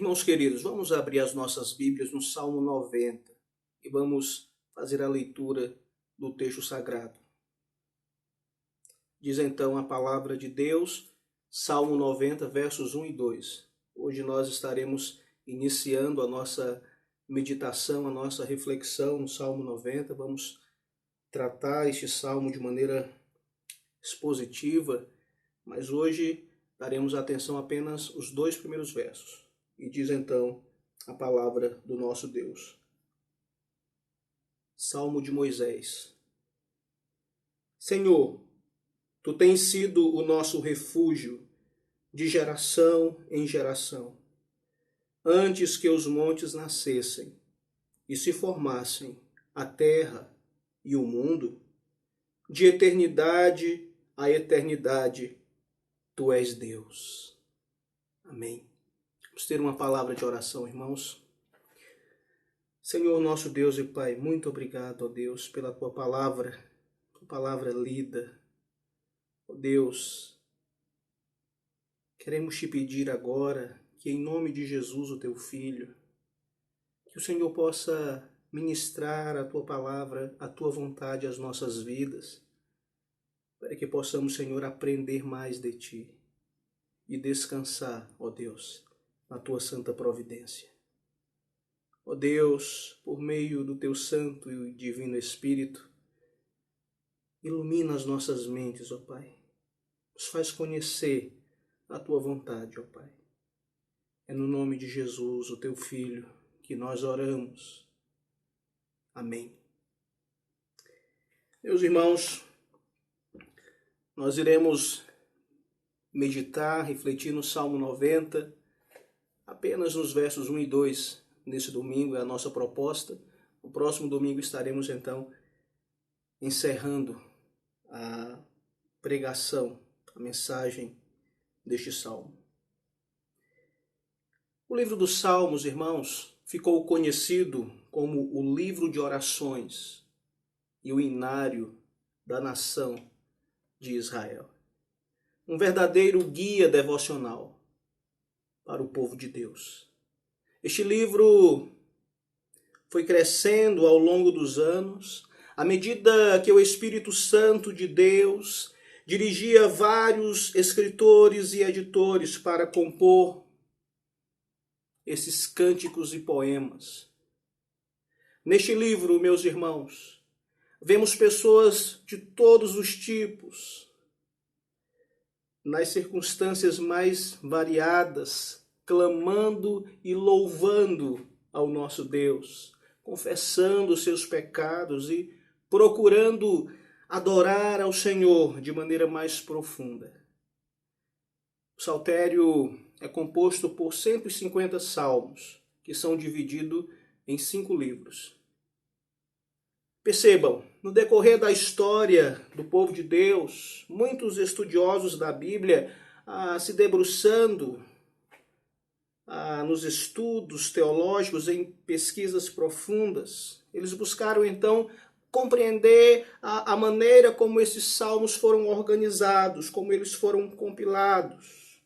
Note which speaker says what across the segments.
Speaker 1: Irmãos queridos, vamos abrir as nossas Bíblias no Salmo 90 e vamos fazer a leitura do texto sagrado. Diz então a palavra de Deus, Salmo 90, versos 1 e 2. Hoje nós estaremos iniciando a nossa meditação, a nossa reflexão no Salmo 90. Vamos tratar este salmo de maneira expositiva, mas hoje daremos atenção apenas aos 2 primeiros versos. E diz então a palavra do nosso Deus. Salmo de Moisés. Senhor, Tu tens sido o nosso refúgio de geração em geração. Antes que os montes nascessem e se formassem a terra e o mundo, de eternidade a eternidade, Tu és Deus. Amém. Vamos ter uma palavra de oração, irmãos. Senhor, nosso Deus e Pai, muito obrigado, ó Deus, pela Tua palavra lida. Ó Deus, queremos Te pedir agora que em nome de Jesus, o Teu Filho, que o Senhor possa ministrar a Tua palavra, a Tua vontade às nossas vidas, para que possamos, Senhor, aprender mais de Ti e descansar, ó Deus, na Tua santa providência. Ó Deus, por meio do Teu santo e divino Espírito, ilumina as nossas mentes, ó Pai. Nos faz conhecer a Tua vontade, ó Pai. É no nome de Jesus, o Teu Filho, que nós oramos. Amém. Meus irmãos, nós iremos meditar, refletir no Salmo 90, apenas nos versos 1 e 2, nesse domingo, é a nossa proposta. No próximo domingo estaremos, então, encerrando a pregação, a mensagem deste Salmo. O livro dos Salmos, irmãos, ficou conhecido como o livro de orações e o inário da nação de Israel. Um verdadeiro guia devocional para o povo de Deus. Este livro foi crescendo ao longo dos anos, à medida que o Espírito Santo de Deus dirigia vários escritores e editores para compor esses cânticos e poemas. Neste livro, meus irmãos, vemos pessoas de todos os tipos, nas circunstâncias mais variadas, clamando e louvando ao nosso Deus, confessando os seus pecados e procurando adorar ao Senhor de maneira mais profunda. O saltério é composto por 150 salmos, que são divididos em 5 livros. Percebam, no decorrer da história do povo de Deus, muitos estudiosos da Bíblia, se debruçando nos estudos teológicos, em pesquisas profundas, eles buscaram então compreender a maneira como esses salmos foram organizados, como eles foram compilados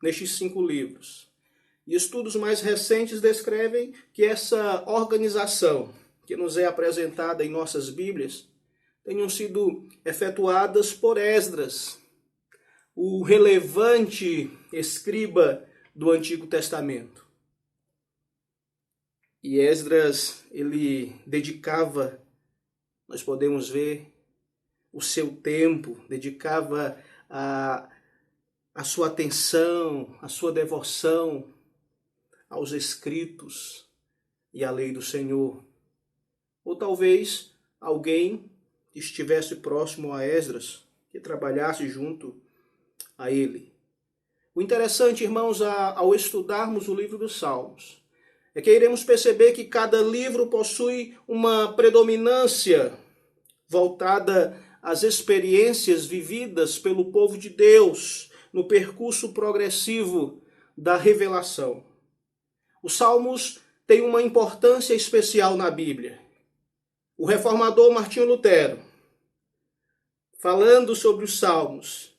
Speaker 1: nestes 5 livros. E estudos mais recentes descrevem que essa organização que nos é apresentada em nossas Bíblias, tenham sido efetuadas por Esdras, o relevante escriba do Antigo Testamento. E Esdras, ele dedicava, nós podemos ver, o seu tempo, dedicava a sua atenção, a sua devoção aos escritos e à lei do Senhor. Ou talvez alguém que estivesse próximo a Esdras, que trabalhasse junto a ele. O interessante, irmãos, ao estudarmos o livro dos Salmos, é que iremos perceber que cada livro possui uma predominância voltada às experiências vividas pelo povo de Deus no percurso progressivo da revelação. Os Salmos têm uma importância especial na Bíblia. O reformador Martinho Lutero, falando sobre os Salmos,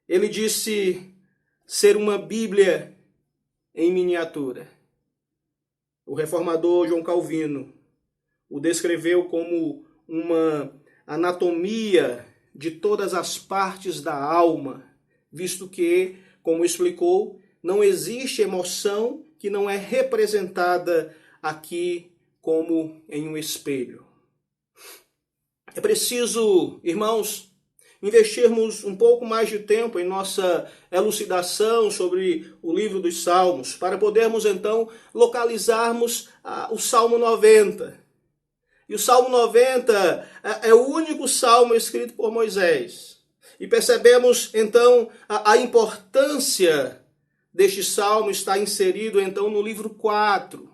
Speaker 1: ele disse ser uma Bíblia em miniatura. O reformador João Calvino o descreveu como uma anatomia de todas as partes da alma, visto que, como explicou, não existe emoção que não é representada aqui como em um espelho. É preciso, irmãos, investirmos um pouco mais de tempo em nossa elucidação sobre o livro dos Salmos, para podermos então localizarmos o Salmo 90. E o Salmo 90 é o único salmo escrito por Moisés. E percebemos então a importância deste salmo está inserido então no livro 4,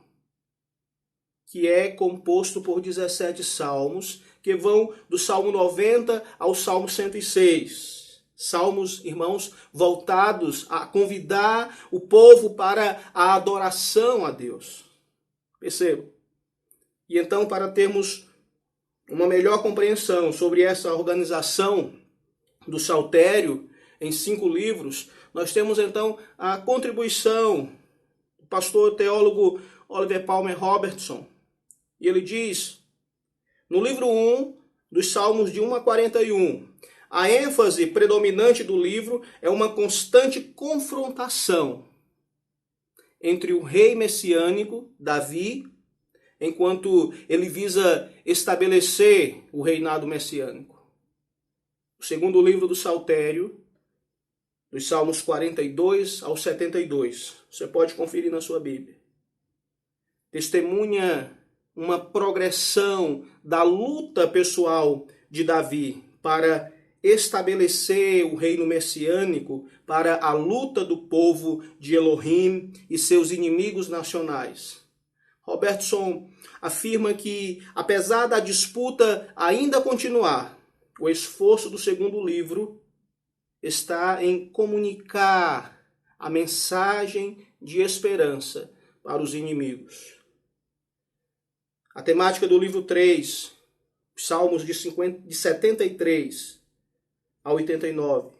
Speaker 1: que é composto por 17 salmos, que vão do Salmo 90 ao Salmo 106. Salmos, irmãos, voltados a convidar o povo para a adoração a Deus. Percebam? E então, para termos uma melhor compreensão sobre essa organização do saltério em 5 livros, nós temos então a contribuição do pastor teólogo Oliver Palmer Robertson. E ele diz, no livro 1, dos Salmos de 1 a 41, a ênfase predominante do livro é uma constante confrontação entre o rei messiânico, Davi, enquanto ele visa estabelecer o reinado messiânico. O segundo livro do Saltério, dos Salmos 42 ao 72, você pode conferir na sua Bíblia, testemunha uma progressão da luta pessoal de Davi para estabelecer o reino messiânico, para a luta do povo de Elohim e seus inimigos nacionais. Robertson afirma que, apesar da disputa ainda continuar, o esforço do segundo livro está em comunicar a mensagem de esperança para os inimigos. A temática do livro 3, Salmos de 73 a 89,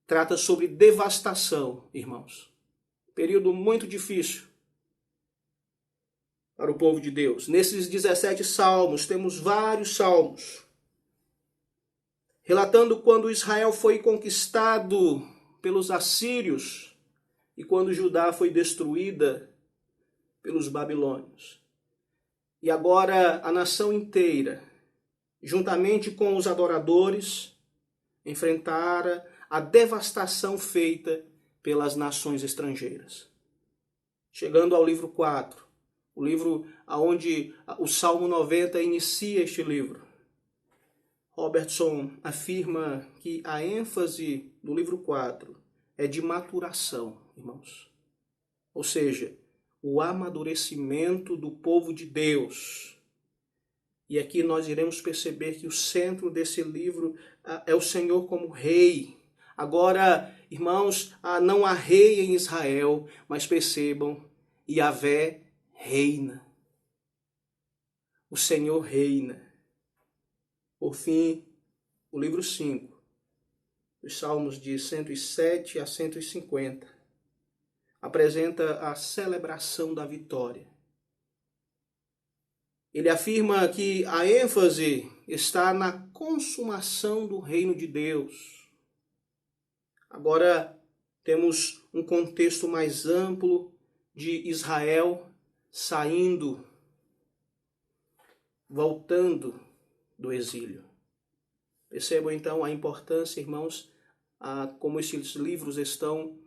Speaker 1: trata sobre devastação, irmãos. Período muito difícil para o povo de Deus. Nesses 17 salmos, temos vários salmos relatando quando Israel foi conquistado pelos assírios e quando Judá foi destruída pelos babilônios. E agora a nação inteira, juntamente com os adoradores, enfrentara a devastação feita pelas nações estrangeiras. Chegando ao livro 4, o livro onde o Salmo 90 inicia este livro, Robertson afirma que a ênfase do livro 4 é de maturação, irmãos. Ou seja, o amadurecimento do povo de Deus. E aqui nós iremos perceber que o centro desse livro é o Senhor como rei. Agora, irmãos, não há rei em Israel, mas percebam, Yahvé reina. O Senhor reina. Por fim, o livro 5, os Salmos de 107 a 150, apresenta a celebração da vitória. Ele afirma que a ênfase está na consumação do reino de Deus. Agora temos um contexto mais amplo de Israel saindo, voltando do exílio. Percebam então a importância, irmãos, como esses livros estão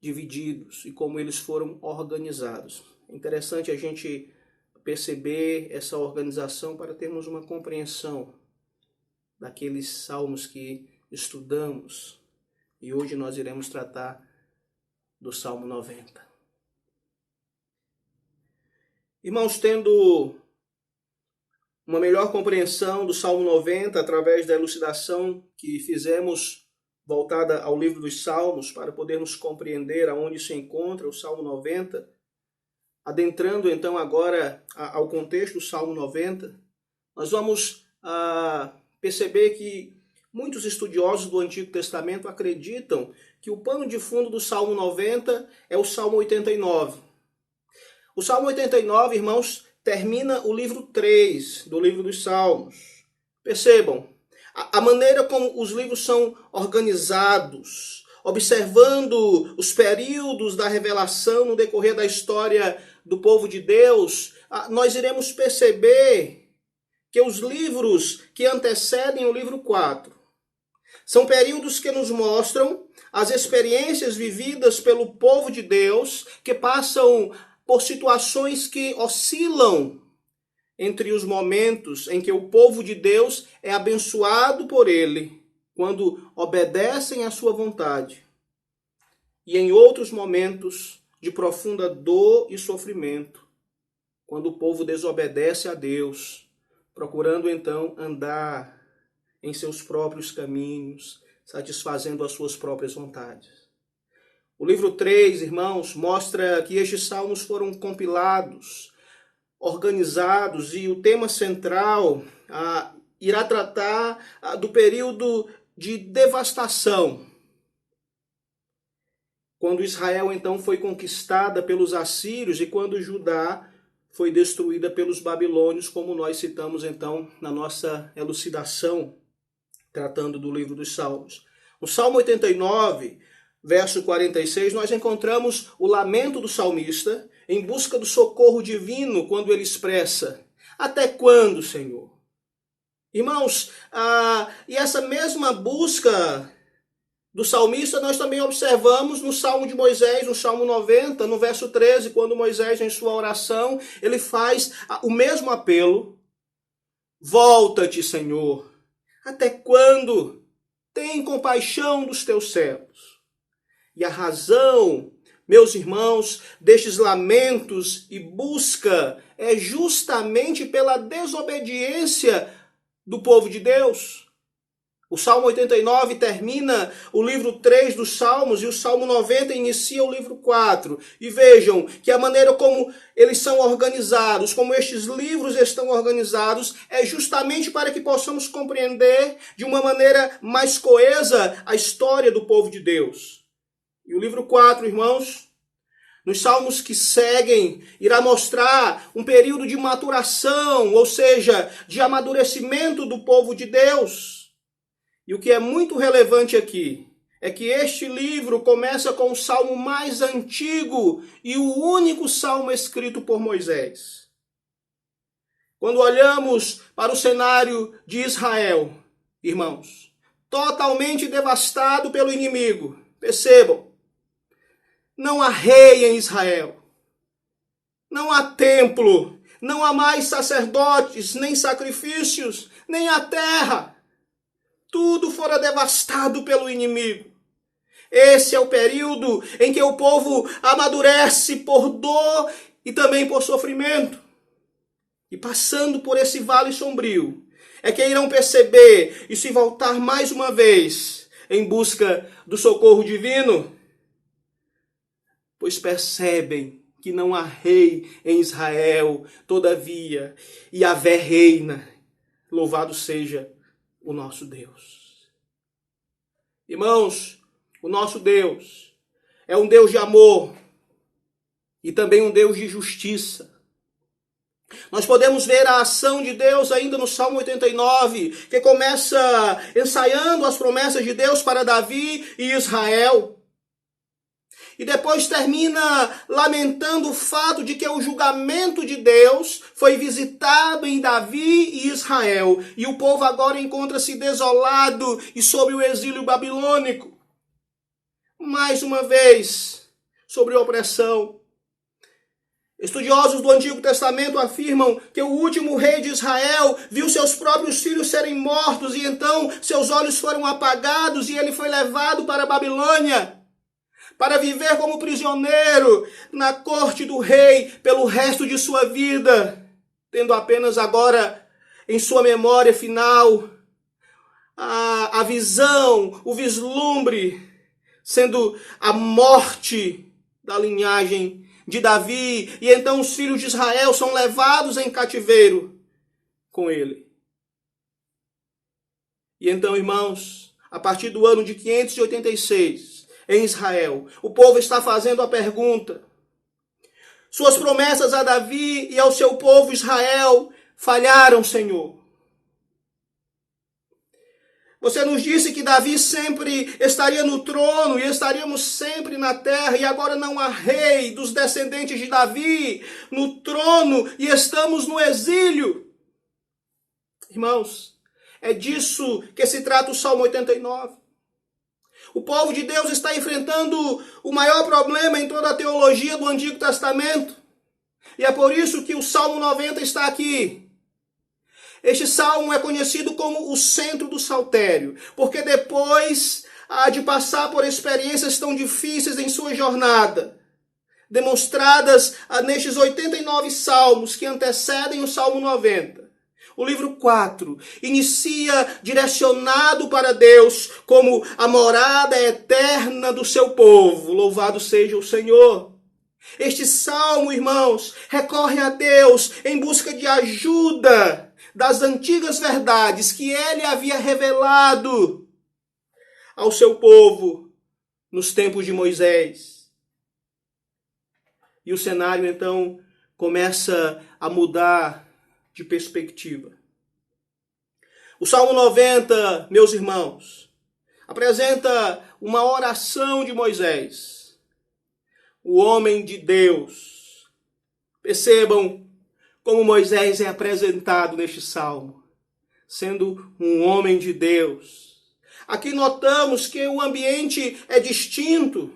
Speaker 1: divididos e como eles foram organizados. É interessante a gente perceber essa organização para termos uma compreensão daqueles salmos que estudamos. E hoje nós iremos tratar do Salmo 90. Irmãos, tendo uma melhor compreensão do Salmo 90 através da elucidação que fizemos voltada ao livro dos Salmos para podermos compreender aonde se encontra o Salmo 90, adentrando então agora ao contexto do Salmo 90, nós vamos perceber que muitos estudiosos do Antigo Testamento acreditam que o pano de fundo do Salmo 90 é o Salmo 89. O Salmo 89, irmãos, termina o livro 3 do livro dos Salmos. Percebam, a maneira como os livros são organizados, observando os períodos da revelação no decorrer da história do povo de Deus, nós iremos perceber que os livros que antecedem o livro 4 são períodos que nos mostram as experiências vividas pelo povo de Deus, que passam por situações que oscilam entre os momentos em que o povo de Deus é abençoado por ele, quando obedecem à sua vontade, e em outros momentos de profunda dor e sofrimento, quando o povo desobedece a Deus, procurando então andar em seus próprios caminhos, satisfazendo as suas próprias vontades. O livro 3, irmãos, mostra que estes salmos foram compilados, organizados, e o tema central irá tratar do período de devastação, quando Israel então foi conquistada pelos assírios e quando Judá foi destruída pelos babilônios, como nós citamos então na nossa elucidação, tratando do livro dos Salmos. No Salmo 89, verso 46, nós encontramos o lamento do salmista em busca do socorro divino, quando ele expressa: até quando, Senhor? Irmãos, e essa mesma busca do salmista nós também observamos no Salmo de Moisés, no Salmo 90, no verso 13, quando Moisés, em sua oração, ele faz o mesmo apelo: volta-te, Senhor. Até quando? Tem compaixão dos teus servos. E a razão, meus irmãos, destes lamentos e busca é justamente pela desobediência do povo de Deus. O Salmo 89 termina o livro 3 dos Salmos e o Salmo 90 inicia o livro 4. E vejam que a maneira como eles são organizados, como estes livros estão organizados, é justamente para que possamos compreender de uma maneira mais coesa a história do povo de Deus. E o livro 4, irmãos, nos salmos que seguem, irá mostrar um período de maturação, ou seja, de amadurecimento do povo de Deus. E o que é muito relevante aqui é que este livro começa com o salmo mais antigo e o único salmo escrito por Moisés. Quando olhamos para o cenário de Israel, irmãos, totalmente devastado pelo inimigo, percebam, não há rei em Israel, não há templo, não há mais sacerdotes, nem sacrifícios, nem a terra. Tudo fora devastado pelo inimigo. Esse é o período em que o povo amadurece por dor e também por sofrimento. E passando por esse vale sombrio, é que irão perceber e se voltar mais uma vez em busca do socorro divino, pois percebem que não há rei em Israel, todavia, Yahvé reina. Louvado seja o nosso Deus. Irmãos, o nosso Deus é um Deus de amor e também um Deus de justiça. Nós podemos ver a ação de Deus ainda no Salmo 89, que começa ensaiando as promessas de Deus para Davi e Israel. E depois termina lamentando o fato de que o julgamento de Deus foi visitado em Davi e Israel. E o povo agora encontra-se desolado e sob o exílio babilônico. Mais uma vez, sobre opressão. Estudiosos do Antigo Testamento afirmam que o último rei de Israel viu seus próprios filhos serem mortos e então seus olhos foram apagados e ele foi levado para a Babilônia, para viver como prisioneiro na corte do rei pelo resto de sua vida, tendo apenas agora em sua memória final a visão, o vislumbre, sendo a morte da linhagem de Davi, e então os filhos de Israel são levados em cativeiro com ele. E então, irmãos, a partir do ano de 586, em Israel, o povo está fazendo a pergunta: suas promessas a Davi e ao seu povo Israel falharam, Senhor. Você nos disse que Davi sempre estaria no trono e estaríamos sempre na terra, e agora não há rei dos descendentes de Davi no trono e estamos no exílio. Irmãos, é disso que se trata o Salmo 89. O povo de Deus está enfrentando o maior problema em toda a teologia do Antigo Testamento. E é por isso que o Salmo 90 está aqui. Este salmo é conhecido como o centro do saltério, porque depois de passar por experiências tão difíceis em sua jornada, demonstradas nestes 89 salmos que antecedem o Salmo 90, o livro 4 inicia direcionado para Deus como a morada eterna do seu povo. Louvado seja o Senhor. Este salmo, irmãos, recorre a Deus em busca de ajuda das antigas verdades que ele havia revelado ao seu povo nos tempos de Moisés. E o cenário, então, começa a mudar de perspectiva. O Salmo 90, meus irmãos, apresenta uma oração de Moisés, o homem de Deus. Percebam como Moisés é apresentado neste salmo, sendo um homem de Deus. Aqui notamos que o ambiente é distinto.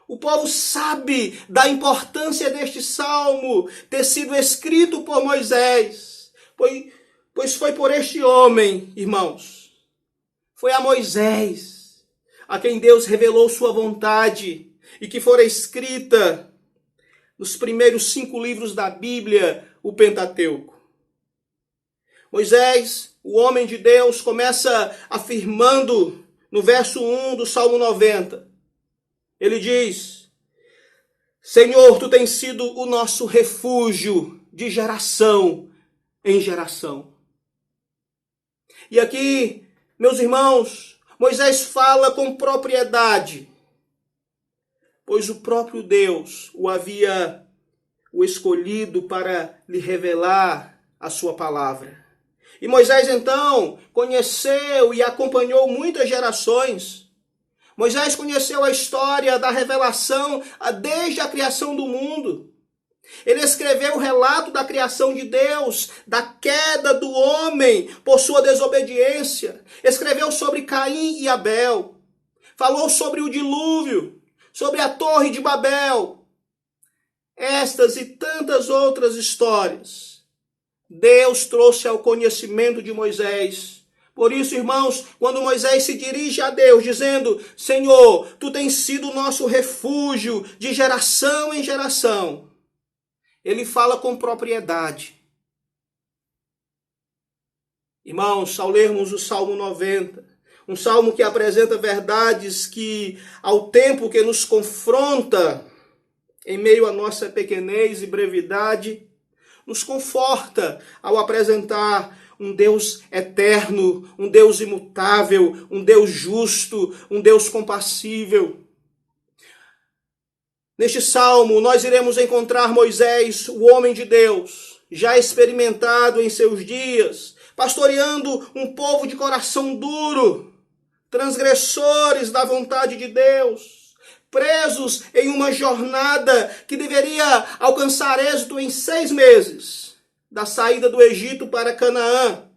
Speaker 1: O povo sabe da importância deste salmo ter sido escrito por Moisés, pois foi por este homem, irmãos, foi a Moisés a quem Deus revelou sua vontade e que fora escrita nos primeiros 5 livros da Bíblia, o Pentateuco. Moisés, o homem de Deus, começa afirmando no verso 1 do Salmo 90. Ele diz: Senhor, tu tens sido o nosso refúgio de geração em geração. E aqui, meus irmãos, Moisés fala com propriedade, pois o próprio Deus o havia escolhido para lhe revelar a sua palavra. E Moisés, então, conheceu e acompanhou muitas gerações. Moisés conheceu a história da revelação desde a criação do mundo. Ele escreveu o relato da criação de Deus, da queda do homem por sua desobediência. Escreveu sobre Caim e Abel. Falou sobre o dilúvio, sobre a Torre de Babel. Estas e tantas outras histórias Deus trouxe ao conhecimento de Moisés. Por isso, irmãos, quando Moisés se dirige a Deus dizendo: Senhor, tu tens sido o nosso refúgio de geração em geração, ele fala com propriedade. Irmãos, ao lermos o Salmo 90, um salmo que apresenta verdades que, ao tempo que nos confronta, em meio à nossa pequenez e brevidade, nos conforta ao apresentar um Deus eterno, um Deus imutável, um Deus justo, um Deus compassível. Neste salmo, nós iremos encontrar Moisés, o homem de Deus, já experimentado em seus dias, pastoreando um povo de coração duro, transgressores da vontade de Deus, presos em uma jornada que deveria alcançar êxito em 6 meses, da saída do Egito para Canaã,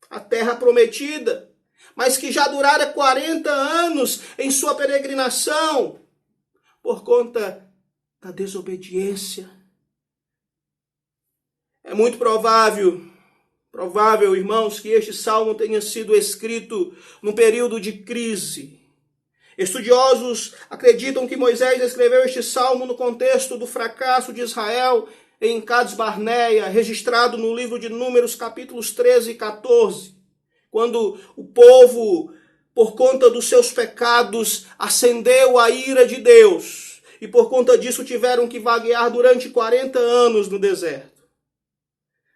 Speaker 1: a terra prometida, mas que já durara 40 anos em sua peregrinação, por conta da desobediência. É muito provável, irmãos, que este salmo tenha sido escrito num período de crise. Estudiosos acreditam que Moisés escreveu este salmo no contexto do fracasso de Israel em Cades Barneia, registrado no livro de Números, capítulos 13 e 14, quando o povo, por conta dos seus pecados, acendeu a ira de Deus, e por conta disso tiveram que vaguear durante 40 anos no deserto.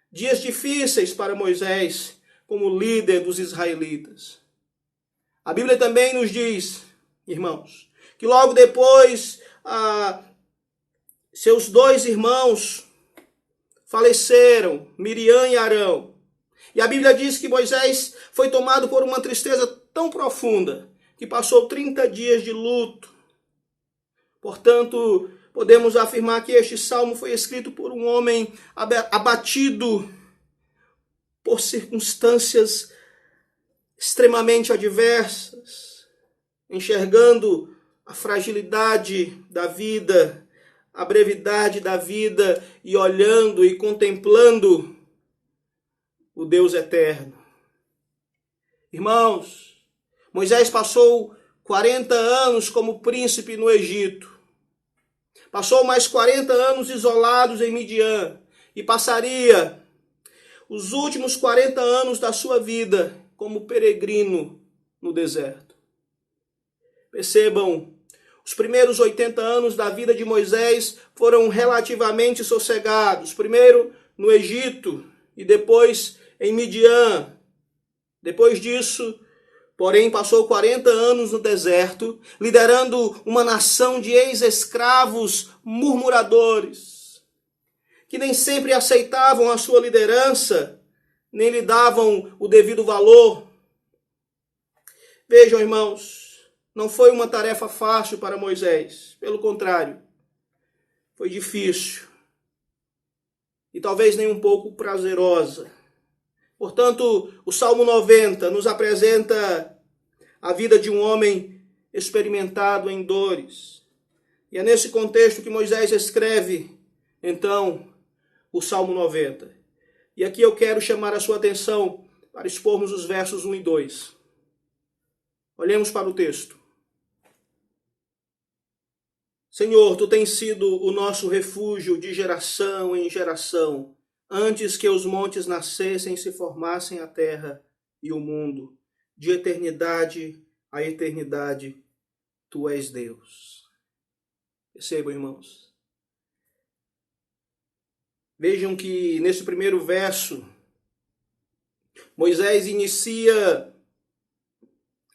Speaker 1: Dias difíceis para Moisés, como líder dos israelitas. A Bíblia também nos diz, irmãos, que logo depois seus dois irmãos faleceram, Miriam e Arão. E a Bíblia diz que Moisés foi tomado por uma tristeza tão profunda que passou 30 dias de luto. Portanto, podemos afirmar que este salmo foi escrito por um homem abatido por circunstâncias extremamente adversas, enxergando a fragilidade da vida, a brevidade da vida e olhando e contemplando o Deus eterno. Irmãos, Moisés passou 40 anos como príncipe no Egito. Passou mais 40 anos isolados em Midian e passaria os últimos 40 anos da sua vida como peregrino no deserto. Percebam, os primeiros 80 anos da vida de Moisés foram relativamente sossegados. Primeiro no Egito e depois em Midian. Depois disso, porém, passou 40 anos no deserto, liderando uma nação de ex-escravos murmuradores, que nem sempre aceitavam a sua liderança, nem lhe davam o devido valor. Vejam, irmãos, não foi uma tarefa fácil para Moisés. Pelo contrário, foi difícil e talvez nem um pouco prazerosa. Portanto, o Salmo 90 nos apresenta a vida de um homem experimentado em dores. E é nesse contexto que Moisés escreve, então, o Salmo 90. E aqui eu quero chamar a sua atenção para expormos os versos 1 e 2. Olhemos para o texto. Senhor, tu tens sido o nosso refúgio de geração em geração, antes que os montes nascessem e se formassem a terra e o mundo. De eternidade a eternidade, tu és Deus. Percebam, irmãos. Vejam que nesse primeiro verso, Moisés inicia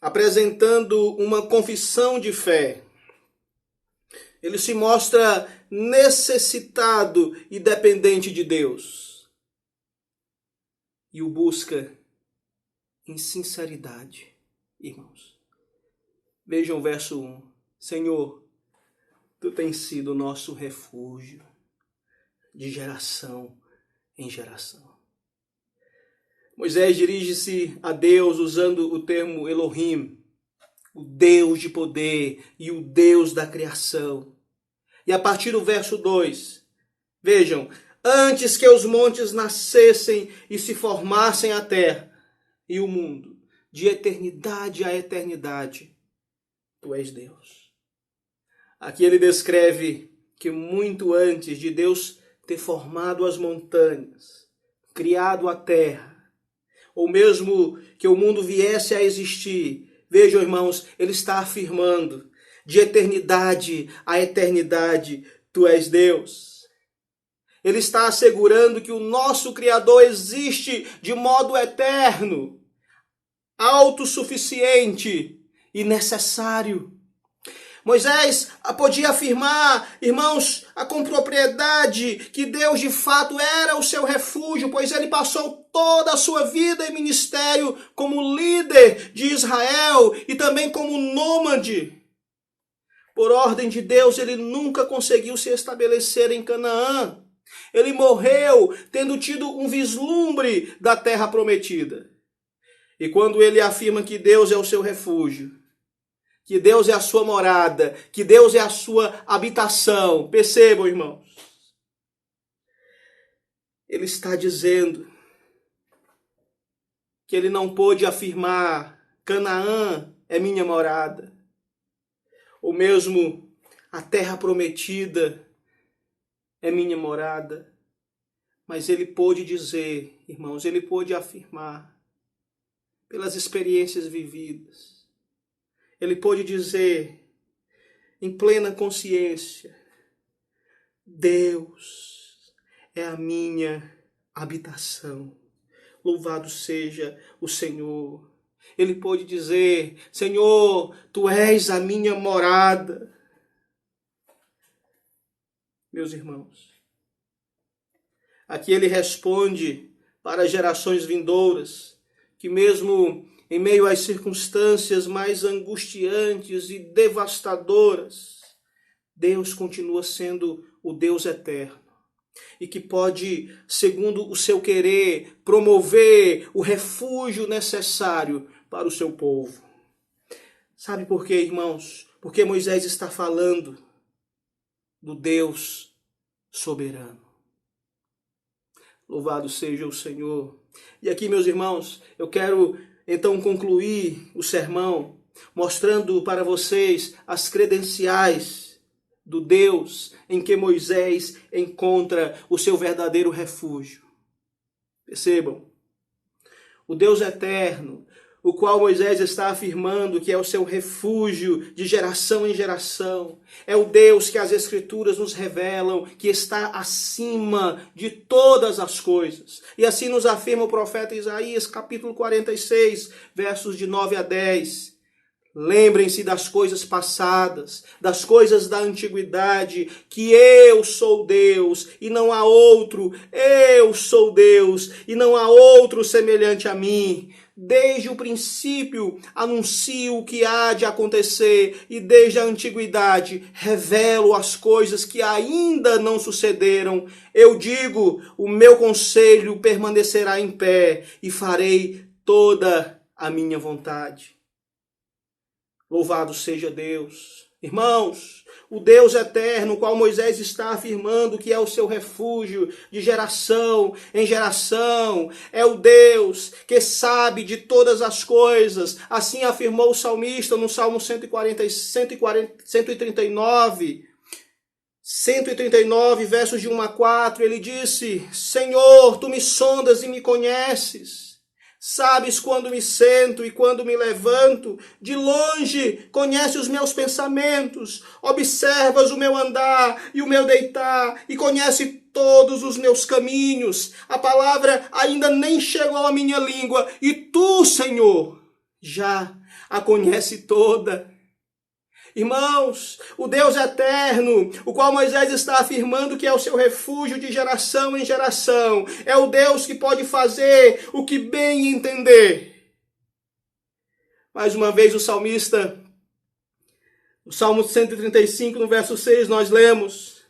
Speaker 1: apresentando uma confissão de fé. Ele se mostra necessitado e dependente de Deus. E o busca em sinceridade, irmãos. Vejam o verso 1. Senhor, tu tens sido o nosso refúgio de geração em geração. Moisés dirige-se a Deus usando o termo Elohim, o Deus de poder e o Deus da criação. E a partir do verso 2, vejam, antes que os montes nascessem e se formassem a terra e o mundo, de eternidade a eternidade, tu és Deus. Aqui ele descreve que muito antes de Deus ter formado as montanhas, criado a terra, ou mesmo que o mundo viesse a existir, vejam, irmãos, ele está afirmando, de eternidade a eternidade, tu és Deus. Ele está assegurando que o nosso Criador existe de modo eterno, autossuficiente e necessário. Moisés podia afirmar, irmãos, com propriedade que Deus de fato era o seu refúgio, pois ele passou toda a sua vida em ministério como líder de Israel e também como nômade. Por ordem de Deus, ele nunca conseguiu se estabelecer em Canaã. Ele morreu tendo tido um vislumbre da terra prometida. E quando ele afirma que Deus é o seu refúgio, que Deus é a sua morada, que Deus é a sua habitação. Percebam, irmãos. Ele está dizendo que ele não pôde afirmar Canaã é minha morada. Ou mesmo a terra prometida é minha morada. Mas ele pôde dizer, irmãos, ele pôde afirmar pelas experiências vividas. Ele pôde dizer, em plena consciência, Deus é a minha habitação. Louvado seja o Senhor. Ele pôde dizer: Senhor, tu és a minha morada. Meus irmãos, aqui ele responde para gerações vindouras, que mesmo em meio às circunstâncias mais angustiantes e devastadoras, Deus continua sendo o Deus eterno e que pode, segundo o seu querer, promover o refúgio necessário para o seu povo. Sabe por quê, irmãos? Porque Moisés está falando do Deus soberano. Louvado seja o Senhor. E aqui, meus irmãos, eu quero então concluir o sermão mostrando para vocês as credenciais do Deus em que Moisés encontra o seu verdadeiro refúgio. Percebam, o Deus eterno, o qual Moisés está afirmando que é o seu refúgio de geração em geração, é o Deus que as Escrituras nos revelam que está acima de todas as coisas. E assim nos afirma o profeta Isaías, capítulo 46, versos de 9 a 10. Lembrem-se das coisas passadas, das coisas da antiguidade, que eu sou Deus e não há outro, eu sou Deus e não há outro semelhante a mim. Desde o princípio anuncio o que há de acontecer e desde a antiguidade revelo as coisas que ainda não sucederam. Eu digo, o meu conselho permanecerá em pé e farei toda a minha vontade. Louvado seja Deus. Irmãos, o Deus eterno, o qual Moisés está afirmando que é o seu refúgio de geração em geração, é o Deus que sabe de todas as coisas. Assim afirmou o salmista no Salmo 139, versos de 1 a 4. Ele disse: Senhor, tu me sondas e me conheces. Sabes quando me sento e quando me levanto, de longe conhece os meus pensamentos, observas o meu andar e o meu deitar, e conhece todos os meus caminhos. A palavra ainda nem chegou à minha língua, e tu, Senhor, já a conhece toda. Irmãos, o Deus eterno, o qual Moisés está afirmando que é o seu refúgio de geração em geração, é o Deus que pode fazer o que bem entender. Mais uma vez o salmista, no Salmo 135, no verso 6, nós lemos: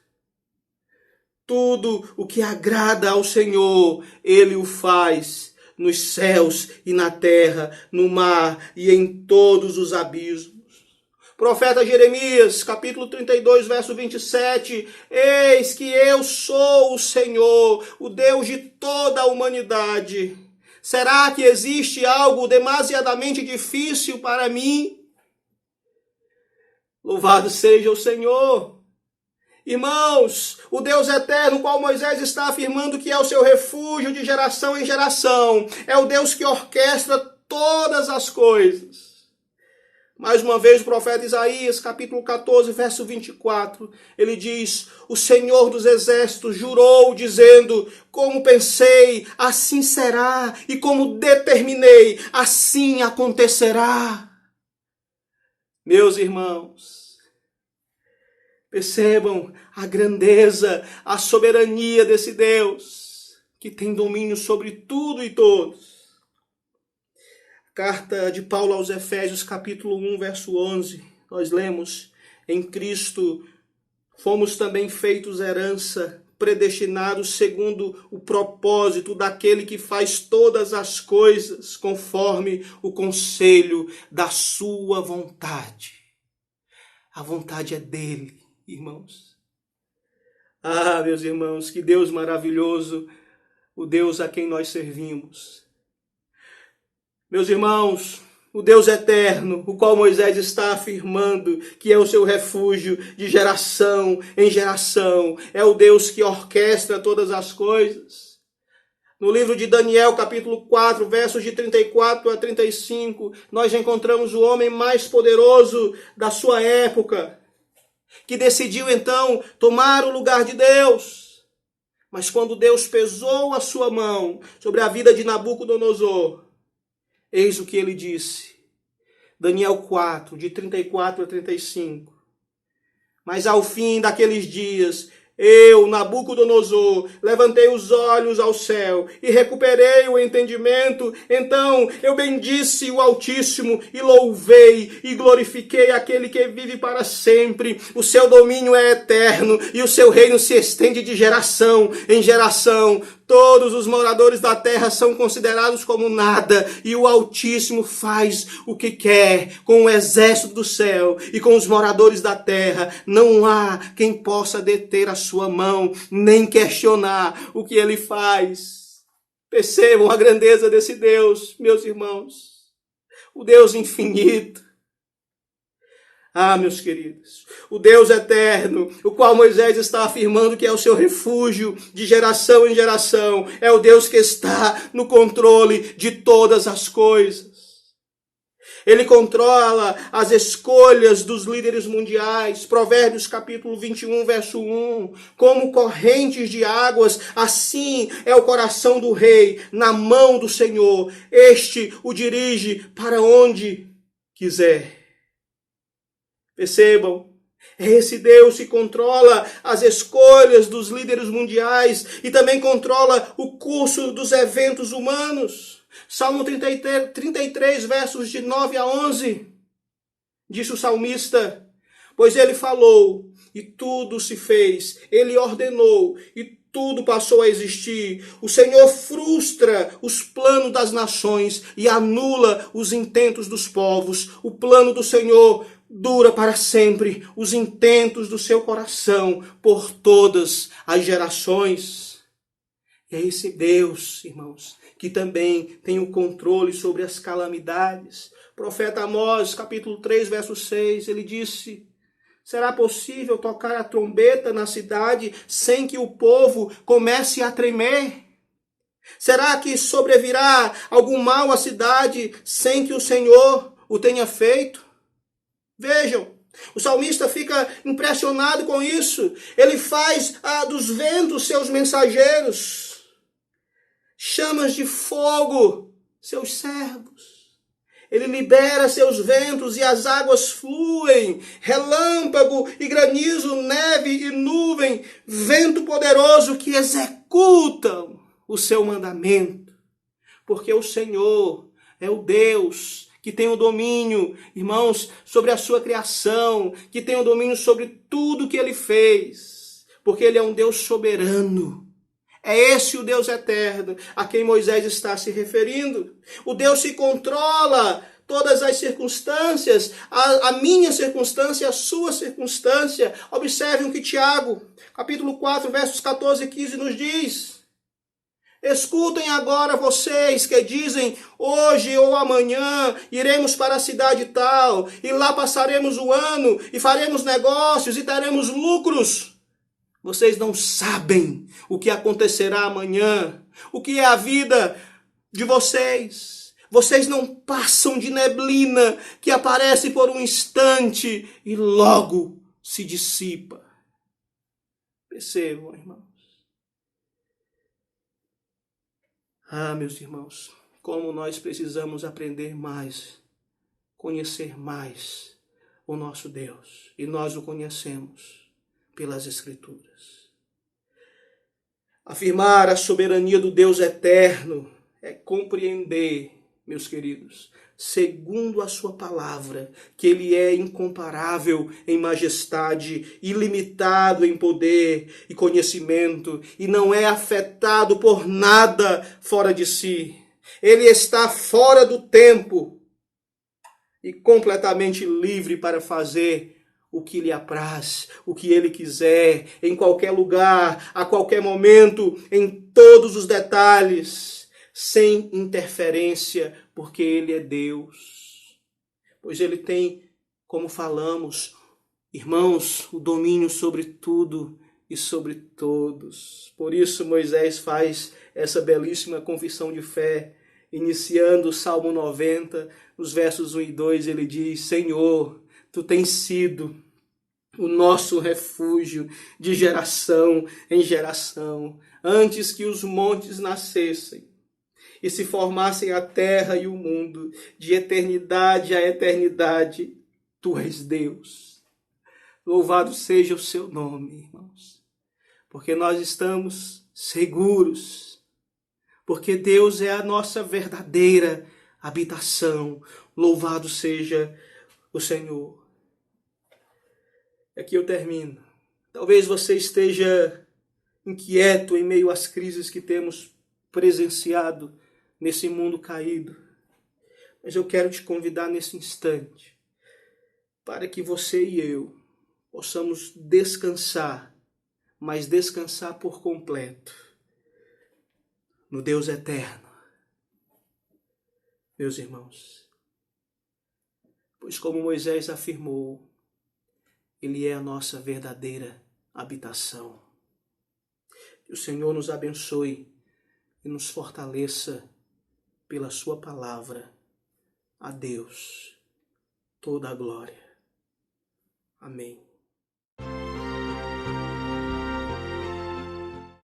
Speaker 1: tudo o que agrada ao Senhor, Ele o faz, nos céus e na terra, no mar e em todos os abismos. Profeta Jeremias, capítulo 32, verso 27, eis que eu sou o Senhor, o Deus de toda a humanidade. Será que existe algo demasiadamente difícil para mim? Louvado seja o Senhor. Irmãos, o Deus eterno, qual Moisés está afirmando que é o seu refúgio de geração em geração, é o Deus que orquestra todas as coisas. Mais uma vez o profeta Isaías, capítulo 14, verso 24, ele diz: o Senhor dos exércitos jurou, dizendo, como pensei, assim será, e como determinei, assim acontecerá. Meus irmãos, percebam a grandeza, a soberania desse Deus, que tem domínio sobre tudo e todos. Carta de Paulo aos Efésios, capítulo 1, verso 11, nós lemos: em Cristo fomos também feitos herança, predestinados segundo o propósito daquele que faz todas as coisas conforme o conselho da sua vontade. A vontade é dele, irmãos. Ah, meus irmãos, que Deus maravilhoso, o Deus a quem nós servimos. Meus irmãos, o Deus eterno, o qual Moisés está afirmando que é o seu refúgio de geração em geração, é o Deus que orquestra todas as coisas. No livro de Daniel, capítulo 4, versos de 34 a 35, nós encontramos o homem mais poderoso da sua época, que decidiu então tomar o lugar de Deus. Mas quando Deus pesou a sua mão sobre a vida de Nabucodonosor, eis o que ele disse. Daniel 4, de 34 a 35. Mas ao fim daqueles dias, eu, Nabucodonosor, levantei os olhos ao céu e recuperei o entendimento. Então eu bendisse o Altíssimo e louvei e glorifiquei aquele que vive para sempre. O seu domínio é eterno e o seu reino se estende de geração em geração. Todos os moradores da terra são considerados como nada, e o Altíssimo faz o que quer com o exército do céu e com os moradores da terra. Não há quem possa deter a sua mão, nem questionar o que ele faz. Percebam a grandeza desse Deus, meus irmãos. O Deus infinito. Ah, meus queridos, o Deus eterno, o qual Moisés está afirmando que é o seu refúgio de geração em geração, é o Deus que está no controle de todas as coisas. Ele controla as escolhas dos líderes mundiais. Provérbios capítulo 21, verso 1. Como correntes de águas, assim é o coração do rei na mão do Senhor. Este o dirige para onde quiser. Percebam, é esse Deus que controla as escolhas dos líderes mundiais e também controla o curso dos eventos humanos. Salmo 33, versos de 9 a 11, disse o salmista, pois ele falou e tudo se fez, ele ordenou e tudo passou a existir. O Senhor frustra os planos das nações e anula os intentos dos povos. O plano do Senhor dura para sempre, os intentos do seu coração por todas as gerações. E é esse Deus, irmãos, que também tem o controle sobre as calamidades. Profeta Amós, capítulo 3, verso 6, ele disse, será possível tocar a trombeta na cidade sem que o povo comece a tremer? Será que sobrevirá algum mal à cidade sem que o Senhor o tenha feito? Vejam, o salmista fica impressionado com isso. Ele faz dos ventos seus mensageiros, chamas de fogo seus servos. Ele libera seus ventos e as águas fluem, relâmpago e granizo, neve e nuvem, vento poderoso que executam o seu mandamento. Porque o Senhor é o Deus que tem o domínio, irmãos, sobre a sua criação, que tem o domínio sobre tudo que ele fez, porque ele é um Deus soberano. É esse o Deus eterno a quem Moisés está se referindo. O Deus que controla todas as circunstâncias, a minha circunstância, a sua circunstância. Observem o que Tiago, capítulo 4, versos 14 e 15 nos diz. Escutem agora vocês que dizem, hoje ou amanhã iremos para a cidade tal, e lá passaremos o ano, e faremos negócios, e teremos lucros. Vocês não sabem o que acontecerá amanhã, o que é a vida de vocês. Vocês não passam de neblina que aparece por um instante e logo se dissipa. Percebam, irmão. Ah, meus irmãos, como nós precisamos aprender mais, conhecer mais o nosso Deus. E nós o conhecemos pelas Escrituras. Afirmar a soberania do Deus eterno é compreender, meus queridos, segundo a sua palavra, que ele é incomparável em majestade, ilimitado em poder e conhecimento, e não é afetado por nada fora de si. Ele está fora do tempo e completamente livre para fazer o que lhe apraz, o que ele quiser, em qualquer lugar, a qualquer momento, em todos os detalhes, sem interferência, porque ele é Deus. Pois ele tem, como falamos, irmãos, o domínio sobre tudo e sobre todos. Por isso Moisés faz essa belíssima confissão de fé, iniciando o Salmo 90, nos versos 1 e 2, ele diz, Senhor, Tu tens sido o nosso refúgio de geração em geração, antes que os montes nascessem e se formassem a terra e o mundo, de eternidade a eternidade, tu és Deus. Louvado seja o seu nome, irmãos, porque nós estamos seguros, porque Deus é a nossa verdadeira habitação. Louvado seja o Senhor. Aqui eu termino. Talvez você esteja inquieto em meio às crises que temos presenciado nesse mundo caído. Mas eu quero te convidar nesse instante para que você e eu possamos descansar, mas descansar por completo no Deus eterno. Meus irmãos, pois como Moisés afirmou, Ele é a nossa verdadeira habitação. Que o Senhor nos abençoe e nos fortaleça pela sua palavra. A Deus toda a glória. Amém.